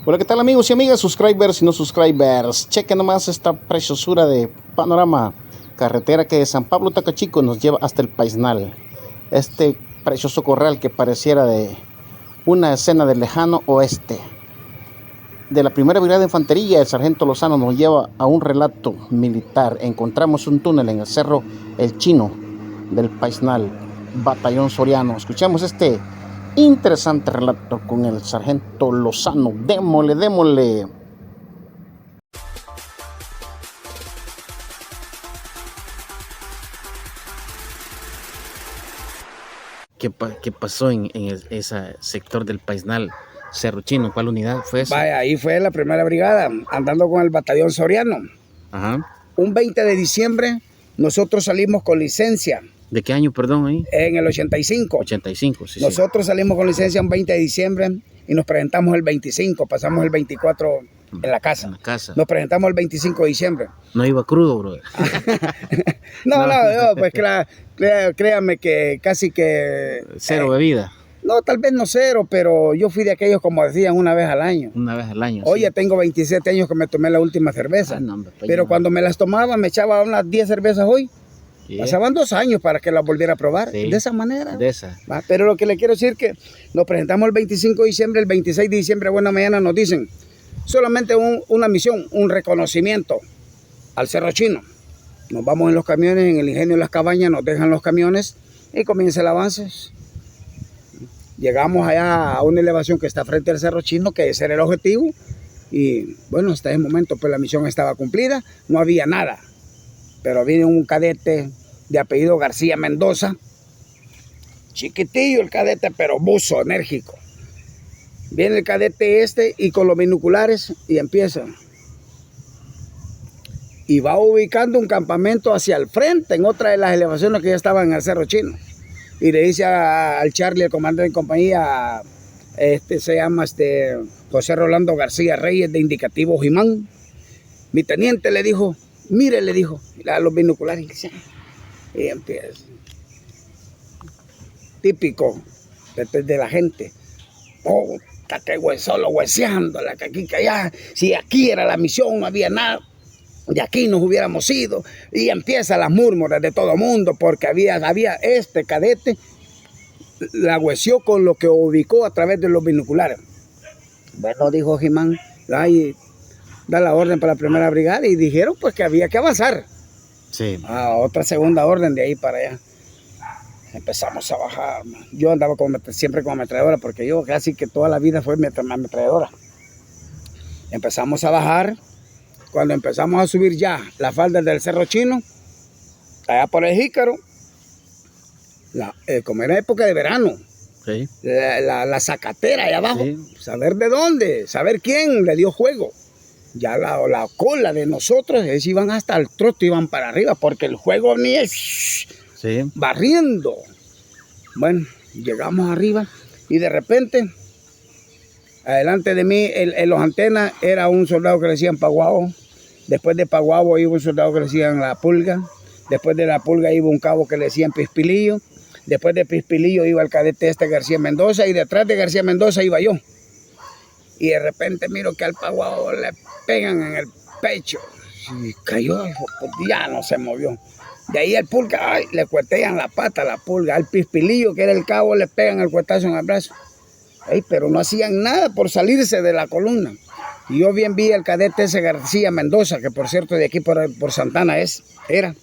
Hola, ¿qué tal amigos y amigas, subscribers y no subscribers? Chequen nomás esta preciosura de panorama. Carretera que de San Pablo Tacachico nos lleva hasta el Paisnal. Este precioso corral que pareciera de una escena del lejano oeste. De la primera brigada de infantería, el sargento Lozano nos lleva a un relato militar. Encontramos un túnel en el cerro El Chino del Paisnal, batallón Soriano. Escuchamos este interesante relato con el sargento Lozano. Démosle, démosle. ¿Qué pasó en ese sector del Paisnal? Cerro Chino, ¿cuál unidad fue esa? Vaya, ahí fue la primera brigada, andando con el batallón Soriano. Ajá. Un 20 de diciembre nosotros salimos con licencia. ¿De qué año, perdón, ahí? En el 85. 85, sí. Nosotros salimos con licencia un 20 de diciembre y nos presentamos el 25, pasamos el 24 en la casa. En la casa. Nos presentamos el 25 de diciembre. No iba crudo, bro. No, pues créame que casi que... Cero bebida. No, tal vez no cero, pero yo fui de aquellos, como decían, una vez al año. Una vez al año. Oye, sí. Tengo 27 años que me tomé la última cerveza. No, hombre, pero cuando me las tomaba, me echaba unas 10 cervezas hoy. Yeah. Pasaban 2 años para que las volviera a probar. Sí. De esa manera. De esa. ¿Va? Pero lo que le quiero decir que nos presentamos el 25 de diciembre, el 26 de diciembre, buena mañana, nos dicen solamente una misión, un reconocimiento al Cerro Chino. Nos vamos en los camiones, en el ingenio de las cabañas, nos dejan los camiones y comienza el avance. Llegamos allá a una elevación que está frente al Cerro Chino, que ese era el objetivo. Y bueno, hasta ese momento pues la misión estaba cumplida, no había nada. Pero viene un cadete de apellido García Mendoza, chiquitillo el cadete, pero buzo, enérgico. Viene el cadete y con los binoculares y empieza. Y va ubicando un campamento hacia el frente, en otra de las elevaciones que ya estaban en el Cerro Chino. Y le dice al Charlie, el comandante de compañía, se llama José Rolando García Reyes, de indicativo Jimán. Mi teniente le dijo, mire, le dijo, a los binoculares. Y empieza. Típico de la gente. Puta, que solo hueseándola, que aquí, que allá. Si aquí era la misión, no había nada. De aquí nos hubiéramos ido. Y empieza las murmuras de todo mundo, porque había este cadete, la hueseó con lo que ubicó a través de los binoculares. Bueno, dijo Jimán, da la orden para la primera brigada, y dijeron pues que había que avanzar. Sí. A otra segunda orden de ahí para allá. Empezamos a bajar. Yo andaba siempre con ametralladora, porque yo casi que toda la vida fue mi ametralladora. Empezamos a bajar. Cuando empezamos a subir ya las faldas del Cerro Chino, allá por el Jícaro, como era época de verano, sí. la zacatera allá abajo, sí. Saber de dónde, saber quién le dio juego. Ya la cola de nosotros, ellos iban hasta el trote, iban para arriba, porque el juego venía sí. Barriendo. Bueno, llegamos arriba y de repente, adelante de mí, en los antenas, era un soldado que le decían Paguao. Después de Paguao iba un soldado que le decían La Pulga. Después de La Pulga iba un cabo que le decían Pispilillo. Después de Pispilillo iba el cadete García Mendoza. Y detrás de García Mendoza iba yo. Y de repente miro que al Paguao le pegan en el pecho. Y cayó, ya no se movió. De ahí al Pulga, le cuetean la pata a La Pulga. Al Pispilillo, que era el cabo, le pegan el cuetazo en el brazo. Pero no hacían nada por salirse de la columna. Y yo bien vi al cadete García Mendoza, que por cierto de aquí por Santana era.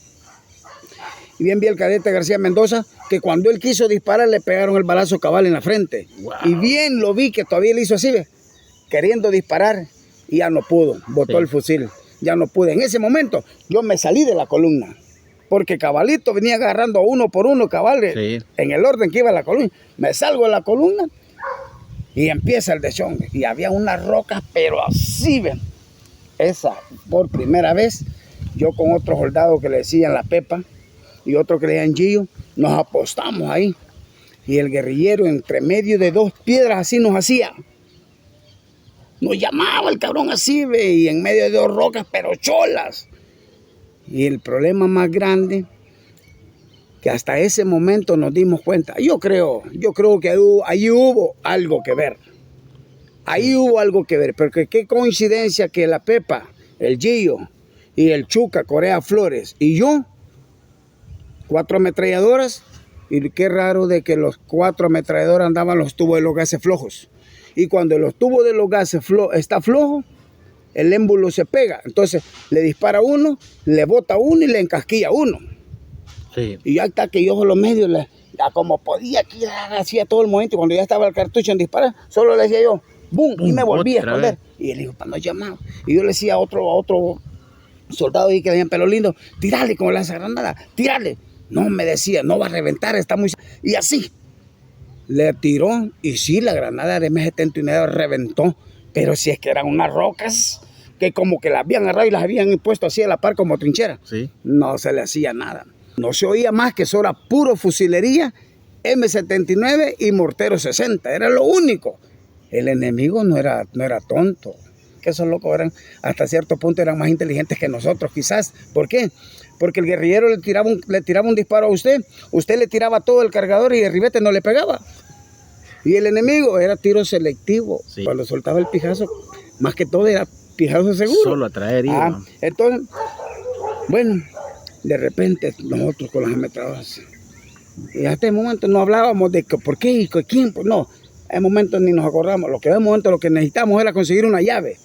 Y bien vi al cadete García Mendoza, que cuando él quiso disparar le pegaron el balazo cabal en la frente. Wow. Y bien lo vi que todavía le hizo así, queriendo disparar, y ya no pudo, botó el fusil. Ya no pude. En ese momento yo me salí de la columna, porque cabalito venía agarrando uno por uno cabales, en el orden que iba la columna. Me salgo de la columna y empieza el deschongue. Y había unas rocas, pero así, ven. Esa, por primera vez, yo con otro soldado que le decían La Pepa y otro que le decían Gillo, nos apostamos ahí. Y el guerrillero, entre medio de 2 piedras, así nos hacía. Nos llamaba el cabrón así, ve, y en medio de 2 rocas, pero cholas. Y el problema más grande, que hasta ese momento nos dimos cuenta, yo creo que ahí hubo algo que ver. Ahí hubo algo que ver, porque qué coincidencia que la Pepa, el Gillo y el Chuca, Corea Flores y yo, 4 ametralladoras, y qué raro de que los 4 ametralladoras andaban los tubos de los gases flojos. Y cuando los tubos de los gases está flojo, el émbulo se pega. Entonces le dispara uno, le bota uno y le encasquilla uno. Sí. Y ya está que yo con los medios, ya como podía, aquí hacía todo el momento. Y cuando ya estaba el cartucho en disparar, solo le decía yo, ¡bum! Y me volvía a esconder. Y él dijo, para no llamar. Y yo le decía a otro soldado ahí que tenía pelo lindo, tirale con la granada, tirale. No, me decía, no va a reventar, está muy... Y así, le tiró, y sí, la granada de M79 reventó, pero si es que eran unas rocas que como que las habían agarrado y las habían puesto así a la par como trinchera. Sí. No se le hacía nada. No se oía más que eso era puro fusilería, M79 y mortero 60, era lo único. El enemigo no era tonto. Que esos locos eran, hasta cierto punto eran más inteligentes que nosotros quizás. ¿Por qué? Porque el guerrillero le tiraba un disparo a usted le tiraba todo el cargador y el ribete no le pegaba. Y el enemigo era tiro selectivo. Sí. Cuando soltaba el pijazo, más que todo era pijazo seguro. Solo atraer iba. Entonces, bueno, de repente nosotros con las ametralladoras, y hasta el momento no hablábamos de que, por qué y quién, pues no. En momentos ni nos acordamos. Lo que en momento lo que necesitamos era conseguir una llave.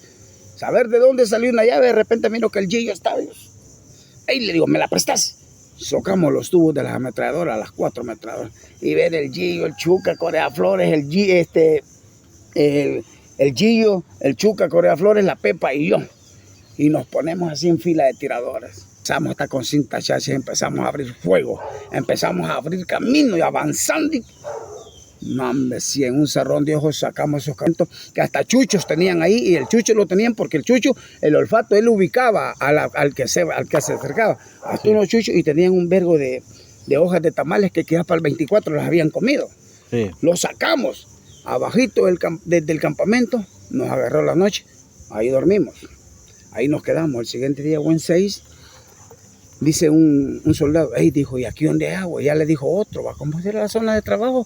Saber de dónde salió una llave. De repente miro que el Gillo estaba. Y le digo, ¿me la prestas? Socamos los tubos de las ametralladoras, las 4 ametralladoras. Y ver el Gillo, el Chuca, Corea Flores, el Gillo, el Chuca, Corea Flores, la Pepa y yo. Y nos ponemos así en fila de tiradoras. Empezamos hasta con cinta chasis, empezamos a abrir fuego. Empezamos a abrir camino y avanzando. No, hombre, si en un cerrón de ojos sacamos esos cantos que hasta chuchos tenían ahí, y el chucho lo tenían porque el chucho, el olfato, él ubicaba al que se acercaba. Hasta unos chuchos y tenían un vergo de hojas de tamales que quizás para el 24 las habían comido. Sí. Los sacamos abajito desde el campamento, nos agarró la noche, ahí dormimos, ahí nos quedamos. El siguiente día, buen 6, dice un soldado, dijo, ¿y aquí dónde hay agua? Ya le dijo otro, ¿va? ¿Cómo era la zona de trabajo?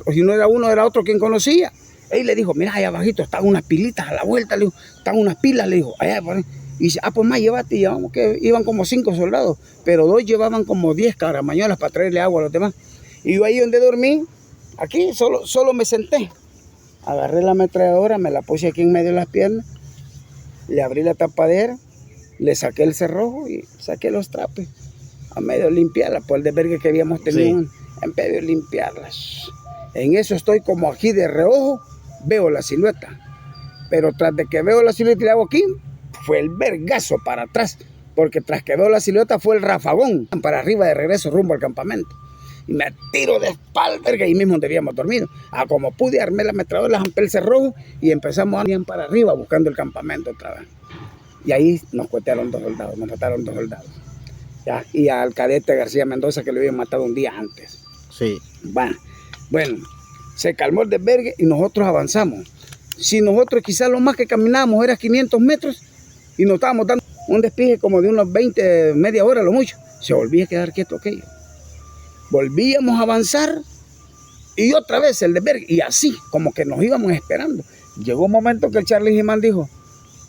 O si no era uno, era otro quien conocía. Él le dijo, mira, allá abajito están unas pilitas a la vuelta, le dijo, están unas pilas, le dijo, allá por ahí. Y dice, pues más, llévate, y llevamos que iban como 5 soldados, pero 2 llevaban como 10 caramañolas para traerle agua a los demás. Y yo ahí donde dormí, aquí solo me senté. Agarré la ametralladora, me la puse aquí en medio de las piernas, le abrí la tapadera, le saqué el cerrojo y saqué los trapos. A medio limpiarla, por el desvergue que habíamos tenido, sí. En medio limpiarlas. En eso estoy como aquí de reojo, veo la silueta. Pero tras de que veo la silueta y le hago aquí, fue el vergazo para atrás. Porque tras que veo la silueta fue el rafagón para arriba de regreso rumbo al campamento. Y me tiro de espalda, verga, ahí mismo donde habíamos dormido. Como pude, armé la ametralladora, ampé el cerrojo y empezamos a ir para arriba buscando el campamento otra vez. Y ahí nos cuetearon 2 soldados, nos mataron 2 soldados. ¿Ya? Y al cadete García Mendoza que lo habían matado un día antes. Sí. Bueno, se calmó el desvergue y nosotros avanzamos. Si nosotros quizás lo más que caminábamos era 500 metros y nos estábamos dando un despige como de unos 20, media hora lo mucho, se volvía a quedar quieto aquello. Volvíamos a avanzar y otra vez el desvergue, y así como que nos íbamos esperando. Llegó un momento que el Charlie Gimán dijo,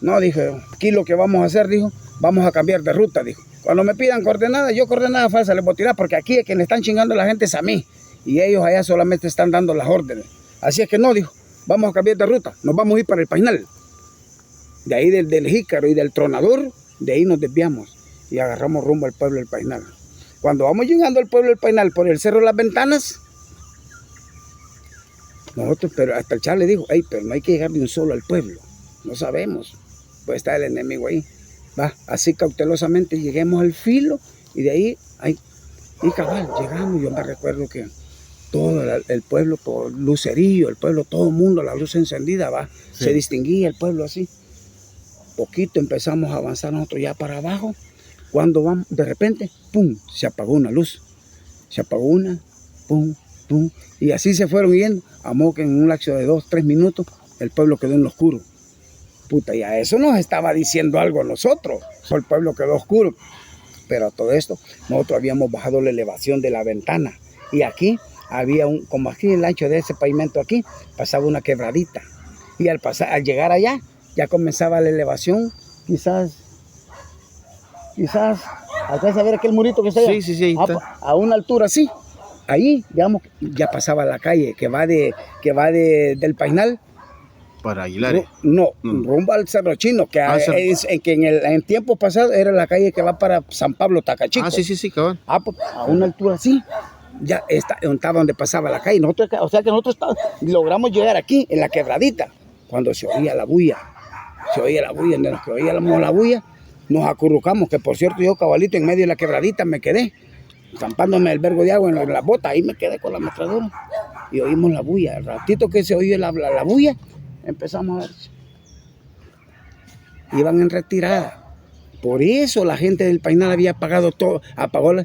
no, dije, aquí lo que vamos a hacer, dijo, vamos a cambiar de ruta, dijo. Cuando me pidan coordenadas, yo coordenadas falsas les voy a tirar, porque aquí quien le están chingando la gente es a mí. Y ellos allá solamente están dando las órdenes. Así es que no, dijo, vamos a cambiar de ruta, nos vamos a ir para el Painal. De ahí del Jícaro y del Tronador, de ahí nos desviamos y agarramos rumbo al pueblo del Painal. Cuando vamos llegando al pueblo del Painal por el Cerro de las Ventanas, nosotros, pero hasta el Charlie dijo, pero no hay que llegar de un solo al pueblo, no sabemos, puede estar el enemigo ahí. Va, así cautelosamente lleguemos al filo y de ahí, y cabal, llegamos. Yo me recuerdo que todo el pueblo, todo lucerillo, el pueblo, todo el mundo, la luz encendida, va, sí. Se distinguía el pueblo así. Poquito empezamos a avanzar nosotros ya para abajo, cuando vamos, de repente, pum, se apagó una luz, se apagó una, pum, pum, y así se fueron yendo, a modo que en un lapso de 2-3 minutos, el pueblo quedó en lo oscuro. Puta, ya eso nos estaba diciendo algo a nosotros. El pueblo quedó oscuro. Pero a todo esto, nosotros habíamos bajado la elevación de la ventana. Y aquí había como aquí el ancho de ese pavimento aquí, pasaba una quebradita. Y al llegar allá, ya comenzaba la elevación, quizás, ¿alcanza a ver aquel murito que está allá? Sí, ahí está. A una altura así. Ahí, digamos, ya pasaba la calle que va del Painal. Para Aguilar. No, rumbo al Cerro Chino, que, en tiempos pasados era la calle que va para San Pablo Tacachico. Sí, cabrón. Pues, a una altura así, ya estaba donde pasaba la calle. Nosotros logramos llegar aquí, en la quebradita, cuando se oía la bulla. De los que oíamos la bulla, nos acurrucamos, que por cierto yo cabalito en medio de la quebradita me quedé, zampándome el vergo de agua en la bota, ahí me quedé con la ametralladora y oímos la bulla. Al ratito que se oye la bulla, empezamos a ver. Iban en retirada. Por eso la gente del Painal había apagado todo,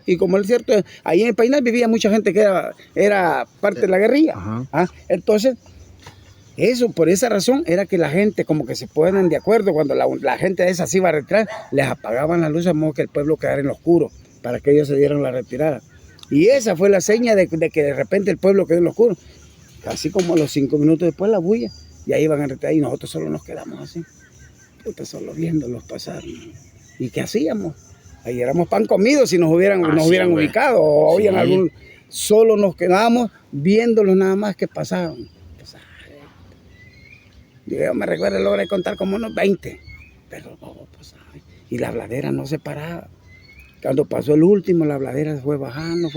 y como es cierto, ahí en el Painal vivía mucha gente que era parte de la guerrilla. Entonces, por esa razón era que la gente como que se ponen de acuerdo, cuando la gente esa se iba a retirar, les apagaban las luces de modo que el pueblo quedara en lo oscuro, para que ellos se dieran la retirada. Y esa fue la seña de que de repente el pueblo quedó en lo oscuro. Casi como a los 5 minutos después la bulla. Y ahí iban a retirar y nosotros solo nos quedamos así. Solo viéndolos pasar. ¿Y qué hacíamos? Ahí éramos pan comido si nos hubieran ubicado o oían algún. Solo nos quedábamos viéndolos nada más que pasaban. Yo me recuerdo, logré contar como unos 20. Pero no pasaba. Y la bladera no se paraba. Cuando pasó el último, la bladera fue bajando.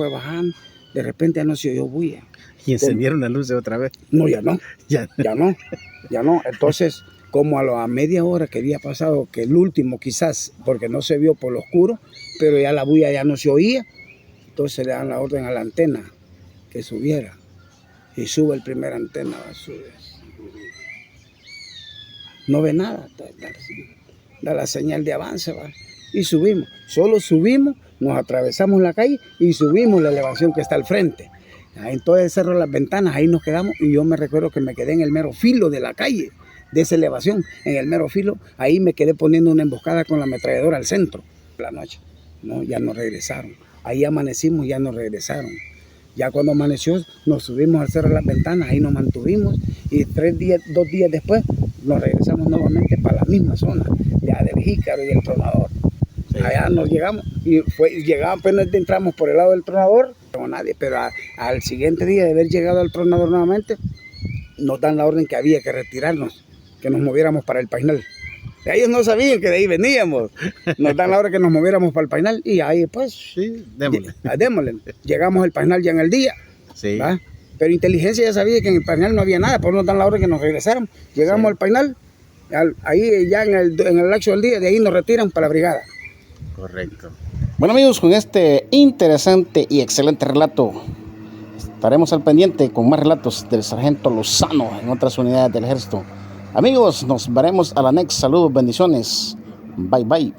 De repente ya no se oyó bulla. ¿Y encendieron las luces otra vez? No, ya no. Ya no. Entonces, como a media hora que había pasado, que el último quizás, porque no se vio por lo oscuro, pero ya la bulla ya no se oía, entonces le dan la orden a la antena que subiera. Y sube el primer antena, sube. No ve nada, da la señal de avance, va. Y subimos. Solo subimos, nos atravesamos la calle y subimos la elevación que está al frente. Entonces cerró las ventanas, ahí nos quedamos y yo me recuerdo que me quedé en el mero filo de la calle, de esa elevación, en el mero filo, ahí me quedé poniendo una emboscada con la ametralladora al centro, la noche, ¿no? Ya nos regresaron, ahí amanecimos, ya nos regresaron. Ya cuando amaneció nos subimos al cerro de las ventanas, ahí nos mantuvimos y 2 días después nos regresamos nuevamente para la misma zona, ya del Jícaro y el Tronador. Allá nos llegamos y apenas entramos por el lado del Tronador, no nadie, pero al siguiente día de haber llegado al Tronador nuevamente, nos dan la orden que había que retirarnos, que nos moviéramos para el Painal. Ellos no sabían que de ahí veníamos, nos dan la orden que nos moviéramos para el Painal y ahí pues, démosle. Llegamos al Painal ya en el día, ¿va? Pero inteligencia ya sabía que en el Painal no había nada, por eso nos dan la orden que nos regresáramos. Llegamos al Painal, ahí ya en el lapso del día, de ahí nos retiran para la brigada. Correcto. Bueno amigos, con este interesante y excelente relato estaremos al pendiente con más relatos del sargento Lozano en otras unidades del ejército. Amigos, nos veremos a la next. Saludos, bendiciones. Bye bye.